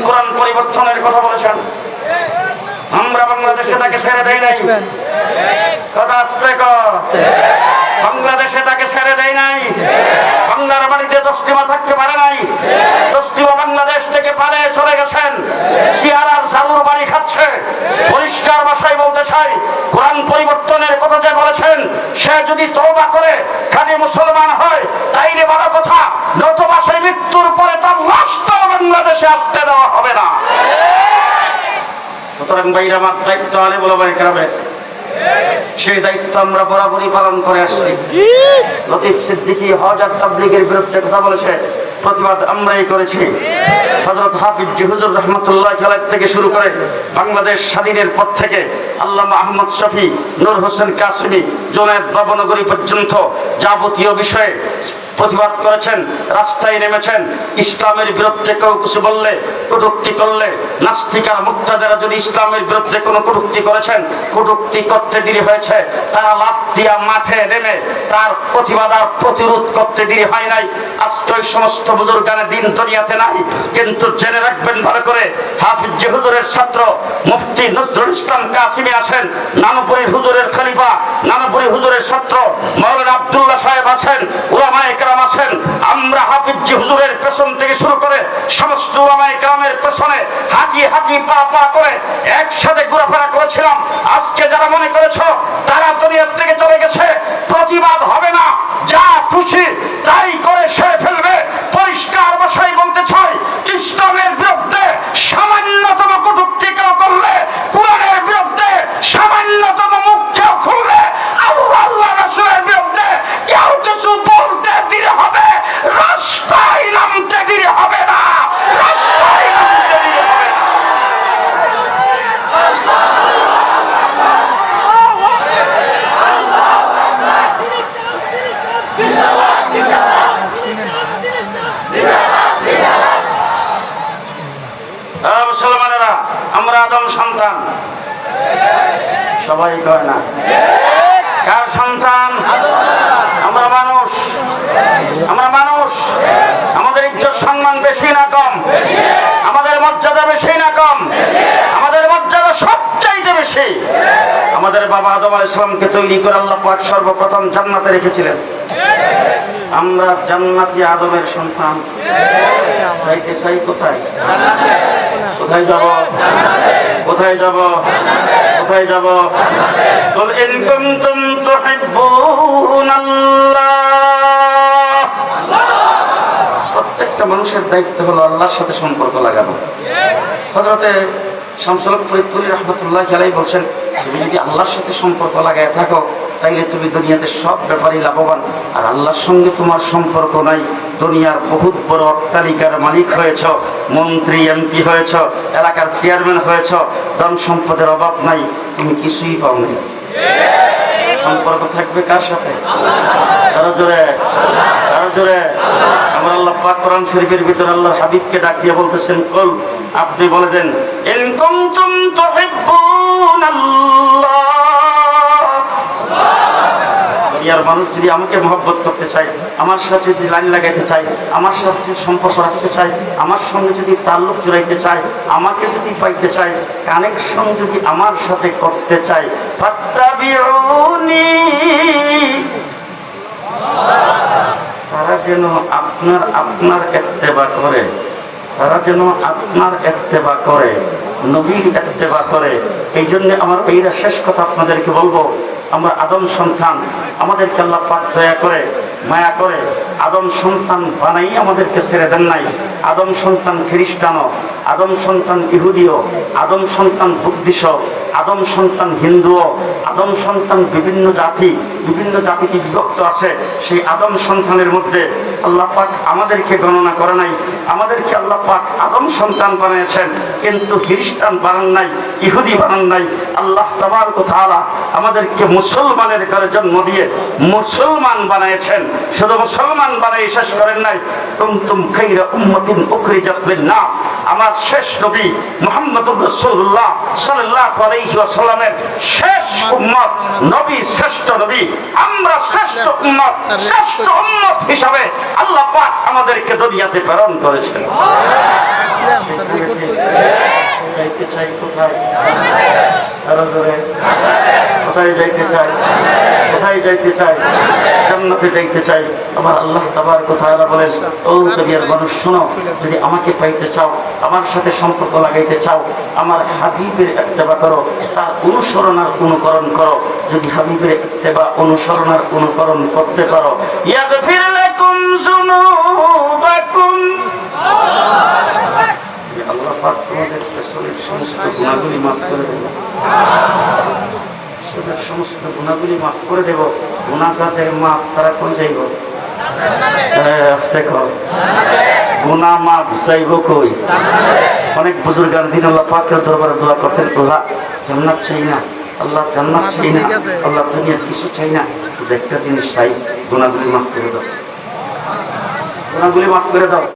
কোরআন পরিবর্তনের কথা বলেছেন। আমরা বাংলাদেশে তাকে ছেড়ে দেই নাই, কথা আসতে বাংলাদেশে তাকে ছেড়ে দেয় নাই। বাংলার বাড়িতে তসলিমা থাকতে পারে নাই। তসলিমা বাংলাদেশ থেকে পালিয়ে চলে গেছেন, সিয়ারার ঝালুর বাড়ি খাচ্ছে। পরিষ্কার ভাষায় বলতে চাই, কোরআন পরিবর্তনের কথা যে বলেছেন, সে যদি তওবা করে খালি মুসলমান হয় তাইলে বড় কথা, নতুবা সেই মৃত্যুর পরে তার লাশটাও বাংলাদেশে আসতে দেওয়া হবে না। সুতরাং ভাইরা, আমার দায়িত্ব আলে বলে বাড়ি খারাপে, সেই দায়িত্ব আমরা বরাবরই পালন করে আসছি। লতিফ সিদ্দিকী হজ আর তাবলীগের বিরুদ্ধে কথা বলেছে, প্রতিবাদ আমরাই করেছি। হযরত হাফিজ হুজুর রহমাতুল্লাহ আলাইহি থেকে শুরু করে বাংলাদেশ স্বাধীনের পর থেকে আল্লামা আহমদ শফি, নূর হোসেন কাসেমি, জুনায়েদ বাবনগরী পর্যন্ত যাবতীয় বিষয়ে প্রতিবাদ করেছেন, রাস্তায় নেমেছেন। ইসলামের বিরুদ্ধে কেউ কিছু বললে, কটূক্তি করলে, নাস্তিকার মুক্তাদারা যদি ইসলামের বিরুদ্ধে কোনো কটূক্তি করেছেন, কটূক্তি করতে দেরি হয়েছে, তারা লাফ দিয়া মাঠে নেমে তার প্রতিবাদ আর প্রতিরোধ করতে দেরি হয় নাই। আজকে ওই সমস্ত বুজুর্গানে দিন দুনিয়াতে নাই, কিন্তু জেনে রাখবেন ভালো করে, হাফিজ হুজুরের ছাত্র মুফতি নজরুল ইসলাম কাসেমি আছেন, নানুপুরী হুজুরের খলিফা, নানুপুরী হুজুরের ছাত্র মাওলানা আব্দুল্লাহ সাহেব আছেন, উলামায়ে কেরাম আছেন। আমরা হাফিজ হুজুরের পেছন থেকে শুরু করে সমস্ত উলামায়ে কেরামের পেছনে হাঁটি হাঁটি পা পা করে একসাথে ঘোরাফেরা করেছিলাম। আজকে যারা মনে করেছ তারা দুনিয়ার থেকে চলে গেছে, প্রতিবাদ হবে না, যা খুশি তাই করে সে ফেলবে। পরিষ্কার ভাষায় বলতে চাই, ইসলামের বিরুদ্ধে সামান্যতম কটূক্তি কেউ করলে, কোরআনের বিরুদ্ধে সামান্যতম মুখ কেউ খুললে, আল্লাহ রাসূলের বিরুদ্ধে কেউ কিছু বলতে দেরি হবে, রাস্তায় নামতে দেরি হবে না, রাস্তায় নামতে দেরি হবে না। মুসলমানেরা, আমরা আদম সন্তান, সবাই কয় না? কার সন্তান? আমরা মানুষ, আমরা মানুষ। আমাদের ইজ্জত সম্মান বেশি না কম? আমাদের মর্যাদা বেশি না কম? আমাদের মর্যাদা সবচাইতে বেশি। আমাদের বাবা আদম আলাইহিস সালামকে তৈরি করে আল্লাহ পাক সর্বপ্রথম জান্নাতে রেখেছিলেন। আমরা জান্নাতি আদমের সন্তান। যাইতে চাই কোথায়? কোথায় যাব? কোথায় যাব? কোথায় যাব? কুল ইন কুনতুম তুহিব্বুনাল্লাহ। প্রত্যেকটা মানুষের দায়িত্ব হলো আল্লাহর সাথে সম্পর্ক লাগানো। হযরতে শামসুল হক ফরিদপুরি রাহমাতুল্লাহি আলাইহি বলছেন, তুমি যদি আল্লাহর সাথে সম্পর্ক লাগায় থাকো তাইলে তুমি দুনিয়াতে সব ব্যাপারেই লাভবান। আর আল্লাহর সঙ্গে তোমার সম্পর্ক নাই, দুনিয়ার বহুত বড় অট্টালিকার মালিক হয়েছ, মন্ত্রী এমপি হয়েছ, এলাকার চেয়ারম্যান হয়েছ, ধন সম্পদের অভাব নাই, তুমি কিছুই পাও নাই। সম্পর্ক থাকবে কার সাথে? আরো জোরে, আরো জোরে। আমার আল্লাহ পাক কোরআন শরীফের ভিতরে আল্লাহর হাবিবকে ডাক দিয়ে বলতেছেন, কুল, আপনি বলে দেন, ইন কুনতুম তুহিব্বুনাল্লাহ। দুনিয়ার মানুষ যদি আমাকে মহব্বত করতে চায়, আমার সাথে যদি লাইন লাগাইতে চায়, আমার সাথে যদি সম্পর্ক রাখতে চায়, আমার সঙ্গে যদি তাল্লুক জড়াইতে চায়, আমাকে যদি পাইতে চায়, কানেকশন যদি আমার সাথে করতে চায়, ফাত্তাবিউনি, তারা যেন আপনার ইত্তেবা করে, তারা যেন আপনার ইত্তেবা করে, নবীর ইত্তেবা করে। এই জন্য আমার এইটা শেষ কথা আপনাদেরকে বলবো, আমরা আদম সন্তান, আমাদেরকে আল্লাহ পাক দয়া করে, মায়া করে আদম সন্তান বানাই আমাদেরকে ছেড়ে দেন নাই। আদম সন্তান খ্রিস্টানও, আদম সন্তান ইহুদিও, আদম সন্তান বুদ্ধিস্ট, আদম সন্তান হিন্দুও, আদম সন্তান বিভিন্ন জাতিতে বিভক্ত আছে। সেই আদম সন্তানের মধ্যে আল্লাহ পাক আমাদেরকে গণনা করে নাই। আমাদেরকে আল্লাহ পাক আদম সন্তান বানিয়েছেন, কিন্তু খ্রিস্টান বানান নাই, ইহুদি বানান নাই। আল্লাহ তাবারক ওয়া তাআলা আমাদেরকে মুসলমানের ঘরে জন্ম দিয়ে মুসলমান বানিয়েছেন। শুধু মুসলমান বানিয়ে শেষ করেন নাই, কুনতুম খায়রা উম্মাতিন উখরিজাত লিন-নাস। আমার শেষ নবী মুহাম্মদুর রাসূলুল্লাহ সাল্লাল্লাহু আলাইহি ওয়াসাল্লামের শেষ উম্মত, নবী শ্রেষ্ঠ নবী, আমরা শ্রেষ্ঠ উম্মত, শ্রেষ্ঠ উম্মত হিসাবে আল্লাহ পাক আমাদেরকে দুনিয়াতে প্রেরণ করেছেন। চাই কোথায়? আরো জোরে। কোথায় যাইতে চাই? কোথায় যাইতে চাই? জান্নাতে যাইতে চাই। আমার আল্লাহ তাবারক ওয়া তাআলা বলেন, ও দুনিয়ার মানুষ শোনো, যদি আমাকে পাইতে চাও, আমার সাথে সম্পর্ক লাগাইতে চাও, আমার হাবিবের ইত্তেবা করো, তার অনুসরণ আর অনুকরণ করো। যদি হাবিবের ইত্তেবা অনুসরণ আর অনুকরণ করতে পারো, ইয়াগফির লাকুম যুনুবাকুম, আল্লাহ পাক তোমাদের রাসূলের সমস্ত গুনাহগুলি মাফ করে দেবেন। সমস্ত গুণাগুলি মাফ করে দেব। গুনাহ যাদের মাফ, তারা কোন যাইব? আস্তে কর, গুনাহ মাফ যাইব কই? অনেক বুজুর্গান দিন আল্লাহ পাকের দরবারে দোয়া করতেন, আল্লাহ জান্নাত চাই না, আল্লাহ জান্নাত চাই না, আল্লাহ দুনিয়ার কিছু চাই না, শুধু একটা জিনিস চাই, গুনাহগুলি মাফ করে দাও, গুনাহগুলি মাফ করে দাও।